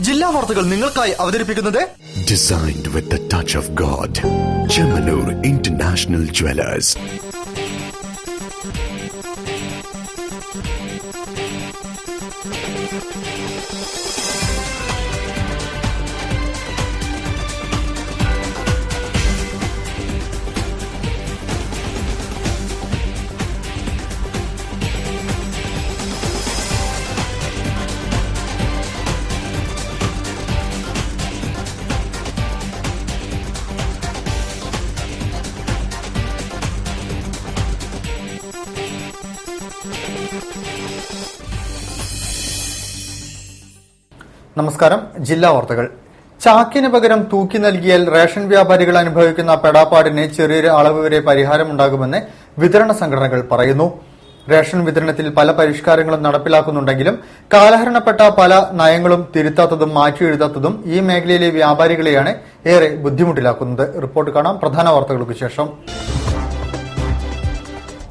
ജില്ലാ വാർത്തകൾ നിങ്ങൾക്കായി അവതരിപ്പിക്കുന്നത് Designed with the touch of God. Chemanur International Jewelers. നമസ്കാരം. ജില്ലാ വാർത്തകൾ. ചാക്കിന് പകരം തൂക്കി നൽകിയാൽ റേഷൻ വ്യാപാരികൾ അനുഭവിക്കുന്ന പെടാപ്പാടിന് ചെറിയൊരു അളവ് വരെ പരിഹാരമുണ്ടാകുമെന്ന് വിതരണ സംഘടനകൾ പറയുന്നു. റേഷൻ വിതരണത്തിൽ പല പരിഷ്കാരങ്ങളും നടപ്പിലാക്കുന്നുണ്ടെങ്കിലും കാലഹരണപ്പെട്ട പല നയങ്ങളും തിരുത്താത്തതും മാറ്റിയെഴുതാത്തതും ഈ മേഖലയിലെ വ്യാപാരികളെയാണ് ഏറെ ബുദ്ധിമുട്ടിലാക്കുന്നത്. റിപ്പോർട്ട് കാണാം പ്രധാന വാർത്തകൾക്ക് ശേഷം.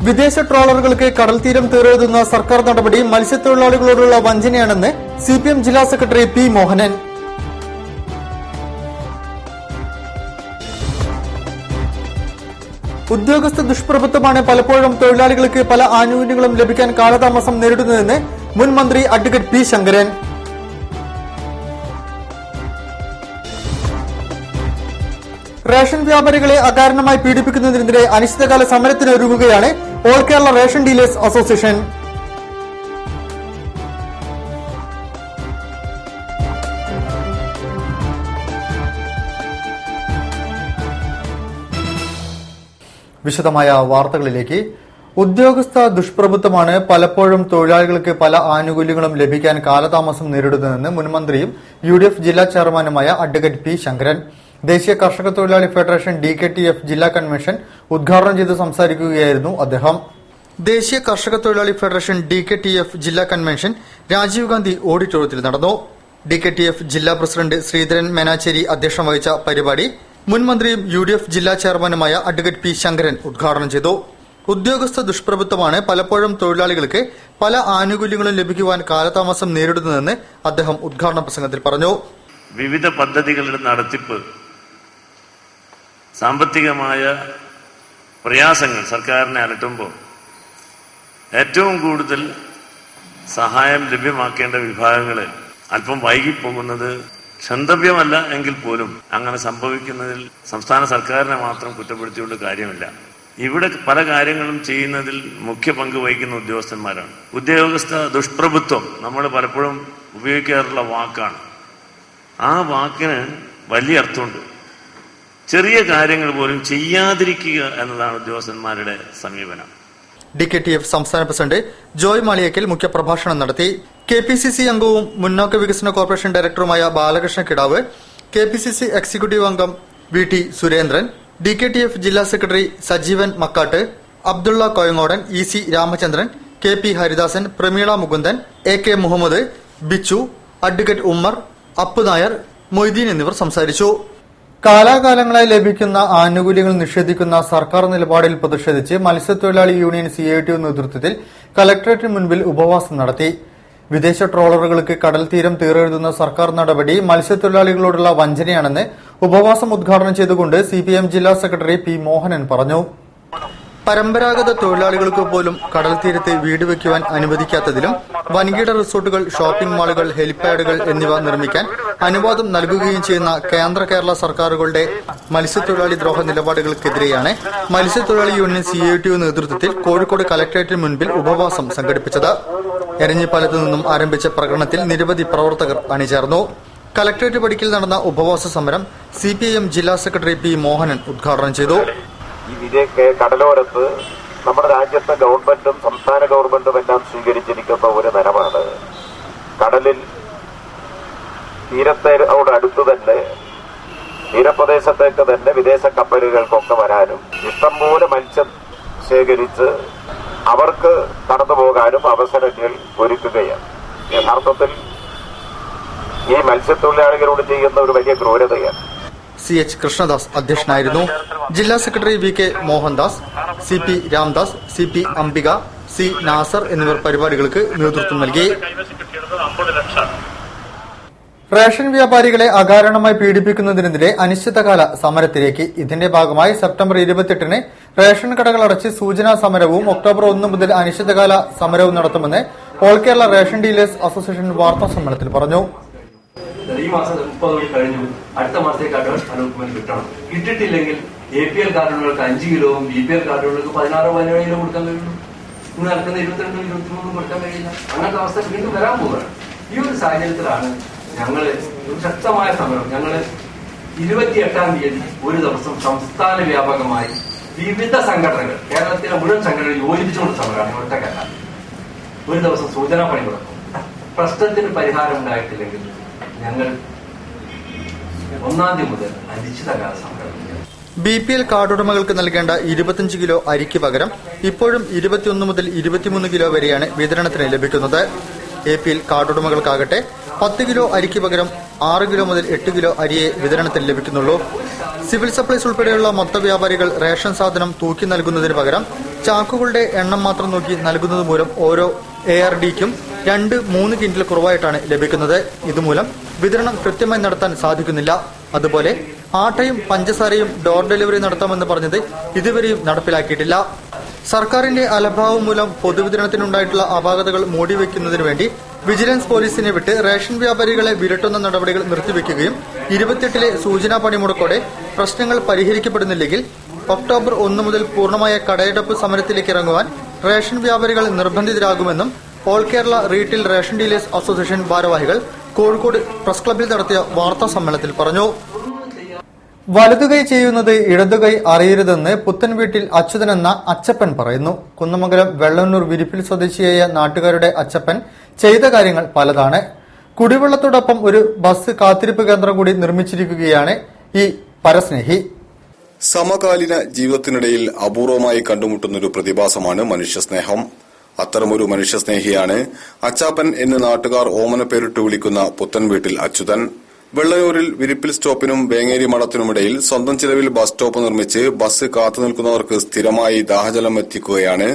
വിദേശ ട്രോളറുകൾക്ക് കടൽത്തീരം തീരെഴുതുന്ന സർക്കാർ നടപടി മത്സ്യത്തൊഴിലാളികളോടുള്ള വഞ്ചനയാണെന്ന് സിപിഎം ജില്ലാ സെക്രട്ടറി പി മോഹനൻ. ഉദ്യോഗസ്ഥ ദുഷ്പ്രഭുത്വമാണ് പലപ്പോഴും തൊഴിലാളികൾക്ക് പല ആനുകൂല്യങ്ങളും ലഭിക്കാൻ കാലതാമസം നേരിടുന്നതെന്ന് മുൻ മന്ത്രി അഡ്വക്കേറ്റ് പി ശങ്കരൻ. റേഷൻ വ്യാപാരികളെ അകാരണമായി പീഡിപ്പിക്കുന്നതിനെതിരെ അനിശ്ചിതകാല സമരത്തിനൊരുങ്ങുകയാണ് all Kerala ration dealers association. വിശദമായ വാർത്തകളിലേക്ക്. ഉദ്യോഗസ്ഥ ദുഷ്പ്രഭുത്വമാണ് പലപ്പോഴും തൊഴിലാളികൾക്ക് പല ആനുകൂല്യങ്ങളും ലഭിക്കാൻ കാലതാമസം നേരിടുന്നതെന്ന് മുൻമന്ത്രിയും UDF ജില്ലാ ചെയർമാനുമായ അഡ്വക്കേറ്റ് പി ശങ്കരൻ ദേശീയ കർഷക തൊഴിലാളി ഫെഡറേഷൻ DKTF ജില്ലാ കൺവെൻഷൻ ഉദ്ഘാടനം ചെയ്ത് സംസാരിക്കുകയായിരുന്നു അദ്ദേഹം. ദേശീയ കർഷക തൊഴിലാളി ഫെഡറേഷൻ DKTF ജില്ലാ കൺവെൻഷൻ രാജീവ് ഗാന്ധി ഓഡിറ്റോറിയത്തിൽ നടന്നു. DKTF ജില്ലാ പ്രസിഡന്റ് ശ്രീധരൻ മേനാച്ചേരി അധ്യക്ഷം വഹിച്ച പരിപാടി മുൻമന്ത്രിയും UDF ജില്ലാ ചെയർമാനുമായ അഡ്വക്കേറ്റ് പി ശങ്കരൻ ഉദ്ഘാടനം ചെയ്തു. ഉദ്യോഗസ്ഥ ദുഷ്പ്രഭുത്വമാണ് പലപ്പോഴും തൊഴിലാളികൾക്ക് പല ആനുകൂല്യങ്ങളും ലഭിക്കുവാൻ കാലതാമസം നേരിടുന്നതെന്ന് അദ്ദേഹം ഉദ്ഘാടന പ്രസംഗത്തിൽ പറഞ്ഞു. വിവിധ പദ്ധതികളുടെ നടത്തിപ്പ് സാമ്പത്തികമായ പ്രയാസങ്ങൾ സർക്കാരിനെ അലട്ടുമ്പോൾ ഏറ്റവും കൂടുതൽ സഹായം ലഭ്യമാക്കേണ്ട വിഭാഗങ്ങൾ അല്പം വൈകിപ്പോകുന്നത് ക്ഷന്തവ്യമല്ല എങ്കിൽ പോലും അങ്ങനെ സംഭവിക്കുന്നതിൽ സംസ്ഥാന സർക്കാരിനെ മാത്രം കുറ്റപ്പെടുത്തിക്കൊണ്ട് കാര്യമില്ല. ഇവിടെ പല കാര്യങ്ങളും ചെയ്യുന്നതിൽ മുഖ്യ പങ്ക് വഹിക്കുന്ന ഉദ്യോഗസ്ഥന്മാരാണ്. ഉദ്യോഗസ്ഥ ദുഷ്പ്രഭുത്വം നമ്മൾ പലപ്പോഴും ഉപയോഗിക്കാറുള്ള വാക്കാണ്. ആ വാക്കിന് വലിയ അർത്ഥമുണ്ട്. ചെറിയ കാര്യങ്ങൾ പോലും ചെയ്യാതിരിക്കുക എന്നതാണ് ഉദ്യോഗസ്ഥന്മാരുടെ സമീപനം. DKTF സംസ്ഥാന പ്രസിഡന്റ് ജോയ് മാളിയേക്കൽ മുഖ്യപ്രഭാഷണം നടത്തി. KPCC അംഗവും മുന്നോക്ക വികസന കോർപ്പറേഷൻ ഡയറക്ടറുമായ ബാലകൃഷ്ണ കിടാവ്, KPCC എക്സിക്യൂട്ടീവ് അംഗം VT സുരേന്ദ്രൻ, DKTF ജില്ലാ secretary Sajeevan Makkatt, Abdulla Koyangodan, EC Ramachandran, KP Haridasan, Prameela Mukundan, AK Muhammed, Bichu, advocate Ummer, Appu Nair, Moideen എന്നിവർ സംസാരിച്ചു. കാലാകാലങ്ങളായി ലഭിക്കുന്ന ആനുകൂല്യങ്ങൾ നിഷേധിക്കുന്ന സർക്കാർ നിലപാടിൽ പ്രതിഷേധിച്ച് മത്സ്യത്തൊഴിലാളി യൂണിയൻ CITU നേതൃത്വത്തിൽ കലക്ടറേറ്റിന് മുൻപിൽ ഉപവാസം നടത്തി. വിദേശ ട്രോളറുകൾക്ക് കടൽ തീരം തീരെഴുതുന്ന സർക്കാർ നടപടി മത്സ്യത്തൊഴിലാളികളോടുള്ള വഞ്ചനയാണെന്ന് ഉപവാസം ഉദ്ഘാടനം ചെയ്തുകൊണ്ട് CPM ജില്ലാ സെക്രട്ടറി പി മോഹനൻ പറഞ്ഞു. പരമ്പരാഗത തൊഴിലാളികൾക്ക് പോലും കടൽ തീരത്ത് വീട് വയ്ക്കുവാൻ അനുവദിക്കാത്തതിലും വൻകിട റിസോർട്ടുകൾ, ഷോപ്പിംഗ് മാളുകൾ, ഹെലിപാഡുകൾ എന്നിവ നിർമ്മിക്കാൻ അനുവാദം നൽകുകയും ചെയ്യുന്ന കേന്ദ്ര കേരള സർക്കാരുകളുടെ മത്സ്യത്തൊഴിലാളി ദ്രോഹ നിലപാടുകൾക്കെതിരെയാണ് മത്സ്യത്തൊഴിലാളി യൂണിയൻ CITU നേതൃത്വത്തിൽ കോഴിക്കോട് കലക്ടറേറ്റിന് മുൻപിൽ ഉപവാസം സംഘടിപ്പിച്ചത്. എരഞ്ഞിപ്പാലത്ത് നിന്നും ആരംഭിച്ച പ്രകടനത്തിൽ നിരവധി പ്രവർത്തകർ അണിചേർന്നു. കലക്ടറേറ്റ് പടിക്കൽ നടന്ന ഉപവാസ സമരം CPIM ജില്ലാ സെക്രട്ടറി പി മോഹനൻ ഉദ്ഘാടനം ചെയ്തു. ഈ കടലോരത്ത് നമ്മുടെ രാജ്യത്തെ ഗവൺമെന്റും സംസ്ഥാന ഗവൺമെന്റും എല്ലാം സ്വീകരിച്ചിരിക്കുന്ന ഒരു നയമാണ് കടലിൽ തീരത്തോട് അടുത്ത് തന്നെ തീരപ്രദേശത്തേക്ക് തന്നെ വിദേശ കപ്പലുകൾക്കൊക്കെ വരാനും ഇഷ്ടംപോലെ മത്സ്യം ശേഖരിച്ച് അവർക്ക് കടന്നു പോകാനും അവസരങ്ങൾ ഒരുക്കുകയാണ്. യഥാർത്ഥത്തിൽ ഈ മത്സ്യത്തൊഴിലാളികളോട് ചെയ്യുന്ന ഒരു വലിയ ക്രൂരതയാണ്. CH കൃഷ്ണദാസ് അധ്യക്ഷനായിരുന്നു. ജില്ലാ secretary VK Mohandas, CP Ramdas, CP Ambika, C Nasar എന്നിവർ പരിപാടികൾക്ക് നേതൃത്വം നൽകി. റേഷൻ വ്യാപാരികളെ അകാരണമായി പീഡിപ്പിക്കുന്നതിനെതിരെ അനിശ്ചിതകാല സമരത്തിലേക്ക്. ഇതിന്റെ ഭാഗമായി സെപ്റ്റംബർ 28-ന് റേഷൻ കടകൾ അടച്ച് സൂചനാ സമരവും ഒക്ടോബർ 1 മുതൽ അനിശ്ചിതകാല സമരവും നടത്തുമെന്ന് all Kerala ration dealers association വാർത്താ സമ്മേളനത്തിൽ പറഞ്ഞു. ഈ മാസം 30 കഴിഞ്ഞു, അടുത്ത മാസത്തേക്ക് അഡ്വാൻസ് അലോട്ട്മെന്റ് കിട്ടണം. കിട്ടിയിട്ടില്ലെങ്കിൽ APL കാർഡുകൾക്ക് 5 കിലോവും BPL കാർഡുകൾക്ക് 16-17 കിലോ കൊടുക്കാൻ കഴിയുള്ളൂ. ഇന്ന് നടക്കുന്ന 22-23 കൊടുക്കാൻ കഴിയില്ല. അങ്ങനത്തെ അവസ്ഥ വീണ്ടും വരാൻ പോവുകയാണ്. ഈ ഒരു സാഹചര്യത്തിലാണ് ഞങ്ങള് ഒരു ശക്തമായ സമരം. ഞങ്ങള് 28-ാം തീയതി ഒരു ദിവസം സംസ്ഥാന വ്യാപകമായി വിവിധ സംഘടനകൾ, കേരളത്തിലെ മുഴുവൻ സംഘടനകൾ യോജിപ്പിച്ചുകൊണ്ട് സമരമാണ്. ഒറ്റക്കല്ല, ഒരു ദിവസം സൂചനാ പണി കൊടുക്കും. പ്രശ്നത്തിന് പരിഹാരം ഉണ്ടായിട്ടില്ലെങ്കിൽ ഞങ്ങൾ 1-ാം തീയതി മുതൽ അനിശ്ചിതകാല സമരം. BPL കാർഡുടമകൾക്ക് നൽകേണ്ട 25 കിലോ അരിക്ക് പകരം ഇപ്പോഴും 21 മുതൽ 23 കിലോ വരെയാണ് വിതരണത്തിന് ലഭിക്കുന്നത്. APL കാർഡുടമകൾക്കാകട്ടെ 10 കിലോ അരിക്ക് പകരം 6 കിലോ മുതൽ 8 കിലോ അരിയെ വിതരണത്തിന് ലഭിക്കുന്നുള്ളൂ. സിവിൽ സപ്ലൈസ് ഉൾപ്പെടെയുള്ള മൊത്ത വ്യാപാരികൾ റേഷൻ സാധനം തൂക്കി നൽകുന്നതിന് പകരം ചാക്കുകളുടെ എണ്ണം മാത്രം നോക്കി നൽകുന്നത് മൂലം ഓരോ ARDക്കും 2-3 ക്വിന്റൽ കുറവായിട്ടാണ് ലഭിക്കുന്നത്. ഇതുമൂലം വിതരണം കൃത്യമായി നടത്താൻ സാധിക്കുന്നില്ല. അതുപോലെ ആട്ടയും പഞ്ചസാരയും ഡോർ ഡെലിവറി നടത്താമെന്ന് പറഞ്ഞത് ഇതുവരെയും നടപ്പിലാക്കിയിട്ടില്ല. സർക്കാരിന്റെ അലംഭാവം മൂലം പൊതുവിതരണത്തിനുണ്ടായിട്ടുള്ള അപാകതകൾ മൂടിവെക്കുന്നതിനു വേണ്ടി വിജിലൻസ് പോലീസിനെ വിട്ട് റേഷൻ വ്യാപാരികളെ വിരട്ടുന്ന നടപടികൾ നിർത്തിവെക്കുകയും 28-ലെ സൂചനാ പണിമുടക്കോടെ പ്രശ്നങ്ങൾ പരിഹരിക്കപ്പെടുന്നില്ലെങ്കിൽ ഒക്ടോബർ 1 മുതൽ പൂർണ്ണമായ കടയടപ്പ് സമരത്തിലേക്ക് ഇറങ്ങുവാൻ റേഷൻ വ്യാപാരികൾ നിർബന്ധിതരാകുമെന്നും all Kerala retail ration dealers association ഭാരവാഹികൾ കോഴിക്കോട് പ്രസ് ക്ലബ്ബിൽ നടത്തിയ വാർത്താ സമ്മേളനത്തിൽ പറഞ്ഞു. വലതുകൈ ചെയ്യുന്നത് ഇടതുകൈ അറിയരുതെന്ന് പുത്തൻവീട്ടിൽ അച്യുതൻ എന്ന അച്ചപ്പൻ പറയുന്നു. കുന്നമംഗലം വെള്ളന്നൂർ വിരിപ്പിൽ സ്വദേശിയായ നാട്ടുകാരുടെ അച്ചപ്പൻ ചെയ്ത കാര്യങ്ങൾ പലതാണ്. കുടിവെള്ളത്തോടൊപ്പം ഒരു ബസ് കാത്തിരിപ്പ് കേന്ദ്രം കൂടി നിർമ്മിച്ചിരിക്കുകയാണ് ഈ പരസ്നേഹി. സമകാലീന ജീവിതത്തിനിടയിൽ അപൂർവമായി കണ്ടുമുട്ടുന്നൊരു പ്രതിഭാസമാണ് മനുഷ്യസ്നേഹം. അത്തരമൊരു മനുഷ്യസ്നേഹിയാണ് അച്ചാപ്പൻ എന്ന് നാട്ടുകാർ ഓമന പേരിട്ട് വിളിക്കുന്ന പുത്തൻവീട്ടിൽ അച്യുതൻ. വെള്ളയൂരിൽ വിരിപ്പിൽ സ്റ്റോപ്പിനും വേങ്ങേരി മഠത്തിനുമിടയിൽ സ്വന്തം ചിലവിൽ ബസ് സ്റ്റോപ്പ് നിർമ്മിച്ച് ബസ് കാത്തുനിൽക്കുന്നവർക്ക് സ്ഥിരമായി ദാഹജലം എത്തിക്കുകയാണ്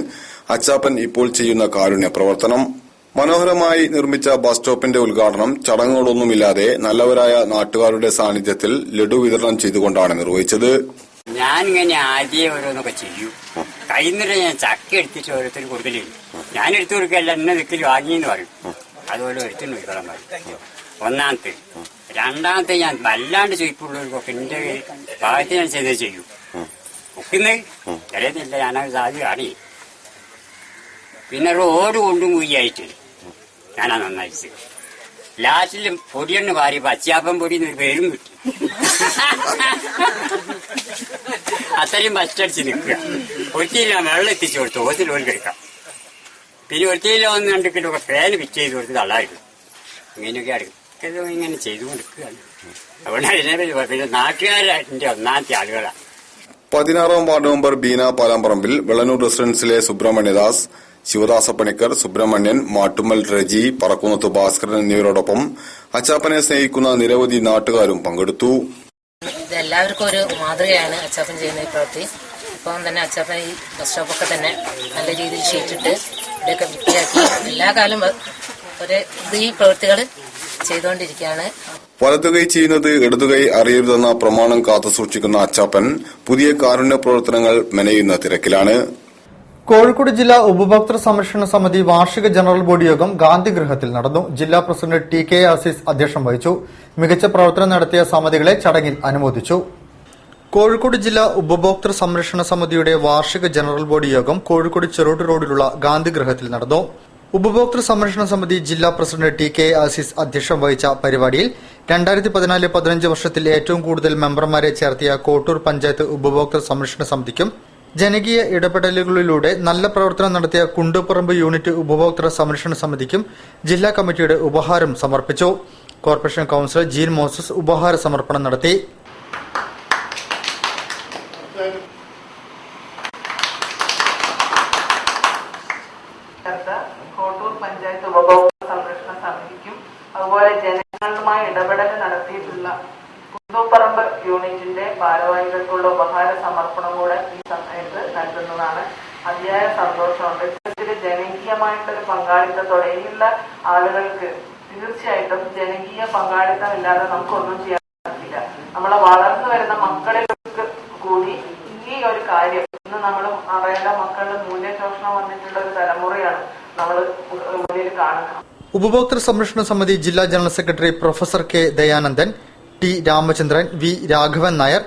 അച്ചാപ്പൻ ഇപ്പോൾ ചെയ്യുന്ന കാരുണ്യ പ്രവർത്തനം. മനോഹരമായി നിർമ്മിച്ച ബസ് സ്റ്റോപ്പിന്റെ ഉദ്ഘാടനം ചടങ്ങുകളൊന്നുമില്ലാതെ നല്ലവരായ നാട്ടുകാരുടെ സാന്നിധ്യത്തിൽ ലഡു വിതരണം ചെയ്തുകൊണ്ടാണ് നിർവഹിച്ചത്. ഞാനിങ്ങനെ ആദ്യം ഓരോന്നൊക്കെ ചെയ്യൂ. കൈന്നിട്ട് ഞാൻ ചക്ക എടുത്തിട്ട് ഓരോരുത്തർ കൊടുക്കലില്ല. ഞാൻ എടുത്തു കൊടുക്കല്ല, എന്നെ നിൽക്കൽ വാങ്ങിയെന്ന് പറയും. അതുപോലെ ഒരുത്തിന് നോക്കിക്കോളാൻ പറയും. ഒന്നാമത്തെ. രണ്ടാമത്തെ ഞാൻ വല്ലാണ്ട് ചോദിപ്പുള്ളവർക്കൊക്കെ എന്റെ ഭാഗത്ത് ഞാൻ ചെയ്തേ ചെയ്യൂ. ഒക്കുന്നത് ചിലതില്ല, ഞാനത് സാധ്യത അറിയും. പിന്നെ റോഡ് കൊണ്ടും കുയ്യായിട്ട് ഞാനാ നന്നായിട്ട് ലാസ്റ്റിൽ പൊടിയെണ്ണ് പാരി പച്ചാപ്പൻ പൊടി എന്നൊരു പേരും കിട്ടി. അത്രയും ബസ്റ്റടിച്ച് നിൽക്കുക. ഒരിക്കലും വെള്ളം എത്തിച്ചു കൊടുത്തു ഓത്തിൽ ഒരു കഴിക്കാം. പിന്നെ ഒരിക്കലും 1-2 കിലോ ഒക്കെ ഫാന് പിച്ച് ചെയ്ത് കൊടുത്ത് തള്ളായിരുന്നു. ഇങ്ങനെയൊക്കെ അടുക്കും ഇങ്ങനെ ചെയ്തുകൊണ്ടിരിക്കുകയാണ്. അതുകൊണ്ട് അതിനെ പിന്നെ നാട്ടുകാരുടെ 1-ാമത്തെ ആളുകളാണ്. 16-ാം വാർഡ് മെമ്പർ ബീന പാലാമ്പറമ്പിൽ വെള്ളനൂർ റെസിഡൻസിലെ സുബ്രഹ്മണ്യദാസ്, ശിവദാസ പണിക്കർ, സുബ്രഹ്മണ്യൻ, മാട്ടുമ്മൽ റജി, പറക്കുന്നത്ത് ഭാസ്കരൻ എന്നിവരോടൊപ്പം അച്ചാപ്പനെ സ്നേഹിക്കുന്ന നിരവധി നാട്ടുകാരും പങ്കെടുത്തു. എല്ലാവർക്കും ഒരു മാതൃകയാണ് അച്ചാപ്പൻ ചെയ്യുന്ന ഈ പ്രവൃത്തി. ഇപ്പം തന്നെ അച്ചാപ്പൻ ഈ ബസ് സ്റ്റോപ്പൊക്കെ തന്നെ നല്ല രീതിയിൽ ഷീറ്റിട്ട് ഇവിടെയൊക്കെ വൃത്തിയാക്കി എല്ലാ കാലം ഈ പ്രവൃത്തികൾ ചെയ്തുകൊണ്ടിരിക്കുകയാണ്. വലതുകൈ ചെയ്യുന്നത് ഇടതുകൈ അറിയരുതെന്ന പ്രമാണം കാത്തുസൂക്ഷിക്കുന്ന അച്ചാപ്പൻ പുതിയ കാരുണ്യ പ്രവർത്തനങ്ങൾ മെനയുന്ന തിരക്കിലാണ്. കോഴിക്കോട് ജില്ലാ ഉപഭോക്തൃ സംരക്ഷണ സമിതി വാർഷിക ജനറൽ ബോഡി യോഗം ഗാന്ധിഗൃഹത്തിൽ നടന്നു. ജില്ലാ പ്രസിഡന്റ് TK അസീസ് അധ്യക്ഷം വഹിച്ചു. മികച്ച പ്രവർത്തനം നടത്തിയ സമിതികളെ ചടങ്ങിൽ അനുമോദിച്ചു. കോഴിക്കോട് ജില്ലാ ഉപഭോക്തൃ സംരക്ഷണ സമിതിയുടെ വാർഷിക ജനറൽ ബോഡി യോഗം കോഴിക്കോട് ചെറുട്ട് റോഡിലുള്ള ഗാന്ധിഗൃഹത്തിൽ നടന്നു. ഉപഭോക്തൃ സംരക്ഷണ സമിതി ജില്ലാ പ്രസിഡന്റ് TK അസീസ് അധ്യക്ഷം വഹിച്ച പരിപാടിയിൽ 2014-15 വർഷത്തിൽ ഏറ്റവും കൂടുതൽ മെമ്പർമാരെ ചേർത്തിയ കോട്ടൂർ പഞ്ചായത്ത് ഉപഭോക്തൃ സംരക്ഷണ സമിതിക്കും ജനകീയ ഇടപെടലുകളിലൂടെ നല്ല പ്രവർത്തനം നടത്തിയ കുണ്ടുപറമ്പ് യൂണിറ്റ് ഉപഭോക്തൃ സംരക്ഷണ സമിതിക്കും ജില്ലാ കമ്മിറ്റിയുടെ ഉപഹാരം സമർപ്പിച്ചു. കോർപ്പറേഷൻ കൌൺസിലർ ജീൻ മോസസ് ഉപഹാര സമർപ്പണം നടത്തി. കോട്ടൂർ പഞ്ചായത്ത് ഉപഭോക്തൃ സംരക്ഷണ സമിതിക്കും അതുപോലെ ജനങ്ങളുമായി ഇടപെടൽ നടത്തിയിട്ടുള്ള കുണ്ടുപറമ്പ് യൂണിറ്റിന്റെ ഭാരവാഹികൾക്കുള്ള ഉപഹാര സമർപ്പണം കൂടെ ഈ സമയത്ത് നൽകുന്നതാണ്. അതിയായ സന്തോഷമുണ്ട്. ഇതിൽ ജനകീയമായിട്ടൊരു പങ്കാളിത്തത്തോടെ ഇനിയുള്ള ആളുകൾക്ക് തീർച്ചയായിട്ടും ജനകീയ പങ്കാളിത്തം ഇല്ലാതെ നമുക്കൊന്നും ചെയ്യാൻ പറ്റില്ല. നമ്മളെ വളർന്നു വരുന്ന മക്കളിലേക്ക് കൂടി ഈ ഒരു കാര്യം ഇന്ന് നമ്മൾ അറിയേണ്ട. മക്കളുടെ മൂല്യശോഷണം വന്നിട്ടുള്ള ഒരു തലമുറയാണ് നമ്മൾ മുന്നിൽ കാണുന്നത്. ഉപഭോക്തൃ സംരക്ഷണ സമിതി ജില്ലാ general secretary professor K Dayanandan, T Ramachandran, V Raghavan Nair,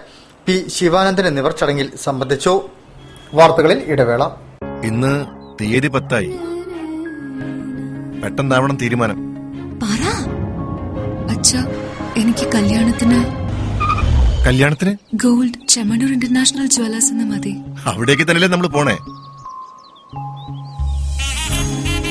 P Sivanandan എന്നിവർ ചടങ്ങിൽ സംബന്ധിച്ചു. വാർത്തകളിൽ ഇടവേള. ഇന്ന് തീയതി 10 പെട്ടെന്നാവണം തീരുമാനം. എനിക്ക് കല്യാണത്തിന് ഗോൾഡ് ചെമ്മണ്ണൂർ ഇന്റർനാഷണൽ ജ്വല്ലേഴ്സ് എന്ന് മതി. അവിടേക്ക് തന്നെയല്ലേ നമ്മൾ പോണേ.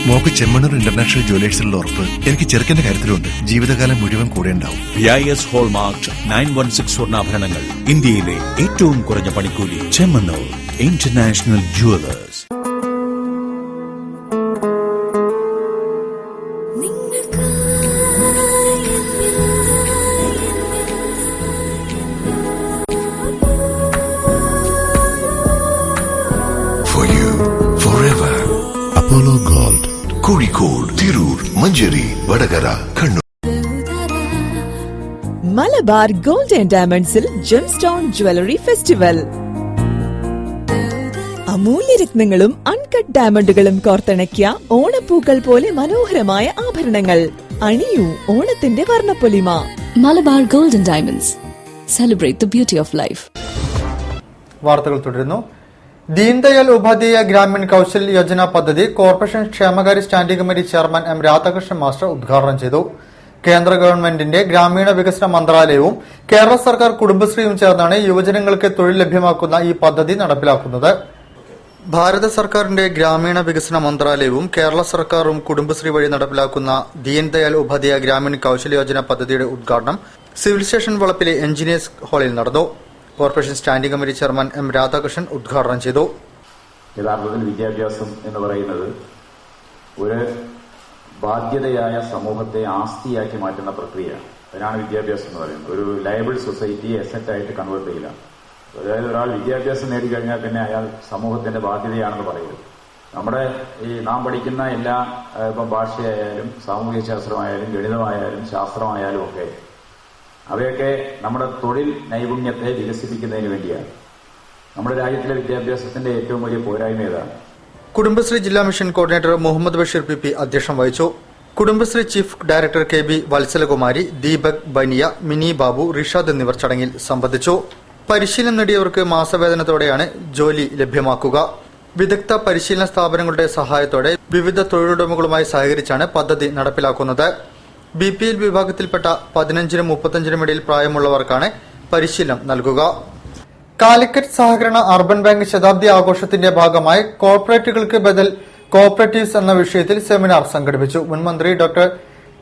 മോക്ക് ചെമ്മണ്ണൂർ ഇന്റർനാഷണൽ ജ്വല്ലേഴ്സിലുള്ള ഉറപ്പ് എനിക്ക് ചെറുക്കന്റെ കാര്യത്തിലുണ്ട്. ജീവിതകാലം മുഴുവൻ കൂടെ ഉണ്ടാവും. BIS ഹോൾമാർക്ക് 916 സ്വർണ്ണാഭരണങ്ങൾ, ഇന്ത്യയിലെ ഏറ്റവും കുറഞ്ഞ പണിക്കൂലി. Chemmanur international Jewellers. For you, forever. Apollo Gold. Kozhikode, Tirur, Manjeri, Vadagara, Kannur. Malabar gold and ഡയമണ്ട്സിൽ ജെംസ്റ്റോൺ ജ്വല്ലറി ഫെസ്റ്റിവൽ. അമൂല്യരത്നങ്ങളും അൺകട്ട് ഡയമണ്ടുകളും കോർത്തിണക്കിയ ഓണപ്പൂക്കൾ പോലെ മനോഹരമായ ആഭരണങ്ങൾ. അണിയൂ ഓണത്തിന്റെ വർണ്ണപ്പൊലിമ. Malabar gold and diamonds. Celebrate the beauty of life. വാർത്തകൾ തുടരുന്നു. ദീൻദയാൽ ഉപാധ്യായ ഗ്രാമീൺ കൌശൽ യോജന പദ്ധതി കോർപ്പറേഷൻ ക്ഷേമകാര്യ standing committee chairman M Radhakrishnan master ഉദ്ഘാടനം ചെയ്തു. കേന്ദ്ര ഗവൺമെന്റിന്റെ ഗ്രാമീണ വികസന മന്ത്രാലയവും കേരള സർക്കാർ കുടുംബശ്രീയും ചേർന്നാണ് യുവജനങ്ങൾക്ക് തൊഴിൽ ലഭ്യമാക്കുന്ന ഈ പദ്ധതി നടപ്പിലാക്കുന്നത്. ഭാരത സർക്കാരിന്റെ ഗ്രാമീണ വികസന മന്ത്രാലയവും കേരള സർക്കാരും കുടുംബശ്രീ വഴി നടപ്പിലാക്കുന്ന ദീൻദയാൽ ഉപാധ്യായ ഗ്രാമീൺ കൌശൽ യോജന പദ്ധതിയുടെ ഉദ്ഘാടനം സിവിൽ സ്റ്റേഷൻ വളപ്പിലെ എഞ്ചിനീയേഴ്സ് ഹാളിൽ നടന്നു. Corporation standing committee chairman M Radhakrishnan ഉദ്ഘാടനം ചെയ്തു. യഥാർത്ഥത്തിൽ വിദ്യാഭ്യാസം എന്ന് പറയുന്നത് ഒരു ബാധ്യതയായ സമൂഹത്തെ ആസ്തിയാക്കി മാറ്റുന്ന പ്രക്രിയയാണ്. അതിനാണ് വിദ്യാഭ്യാസം എന്ന് പറയുന്നത്. ഒരു ലയബിൾ സൊസൈറ്റിയെ അസറ്റായിട്ട് കൺവേർട്ട് ചെയ്യില്ല. അതായത് ഒരാൾ വിദ്യാഭ്യാസം നേടിക്കഴിഞ്ഞാൽ പിന്നെ അയാൾ സമൂഹത്തിന്റെ ബാധ്യതയാണെന്ന് പറയുന്നത്. നമ്മുടെ ഈ നാം പഠിക്കുന്ന എല്ലാ ഇപ്പം ഭാഷയായാലും സാമൂഹ്യ ശാസ്ത്രമായാലും ഗണിതമായാലും ശാസ്ത്രമായാലും ഒക്കെ അവയൊക്കെ നമ്മുടെ തൊഴിൽ നൈപുണ്യത്തെ വികസിപ്പിക്കുന്നതിന് വേണ്ടിയാണ്. നമ്മുടെ രാജ്യത്തിലെ വിദ്യാഭ്യാസത്തിന്റെ ഏറ്റവും വലിയ പോരായ്മ ഏതാണ്? കുടുംബശ്രീ ജില്ലാ mission coordinator Muhammed Basheer PP അധ്യക്ഷം വഹിച്ചു. Kudumbashree chief director KB Valsalakumari, Deepak, Baniya, Mini Babu, Rishad എന്നിവർ ചടങ്ങിൽ സംബന്ധിച്ചു. പരിശീലനം നേടിയവർക്ക് മാസവേതനത്തോടെയാണ് ജോലി ലഭ്യമാക്കുക. വിദഗ്ധ പരിശീലന സ്ഥാപനങ്ങളുടെ സഹായത്തോടെ വിവിധ തൊഴിലുടമകളുമായി സഹകരിച്ചാണ് പദ്ധതി നടപ്പിലാക്കുന്നത്. BPL വിഭാഗത്തിൽപ്പെട്ട 15-നും 35-നും ഇടയിൽ പ്രായമുള്ളവർക്കാണ് പരിശീലനം നൽകുക. കാലിക്കറ്റ് സഹകരണ അർബൻ ബാങ്ക് ശതാബ്ദി ആഘോഷത്തിന്റെ ഭാഗമായി കോർപ്പറേറ്റുകൾക്ക് ബദൽ കോഓപ്പറേറ്റീവ്സ് എന്ന വിഷയത്തിൽ സെമിനാർ സംഘടിപ്പിച്ചു. മുൻമന്ത്രി doctor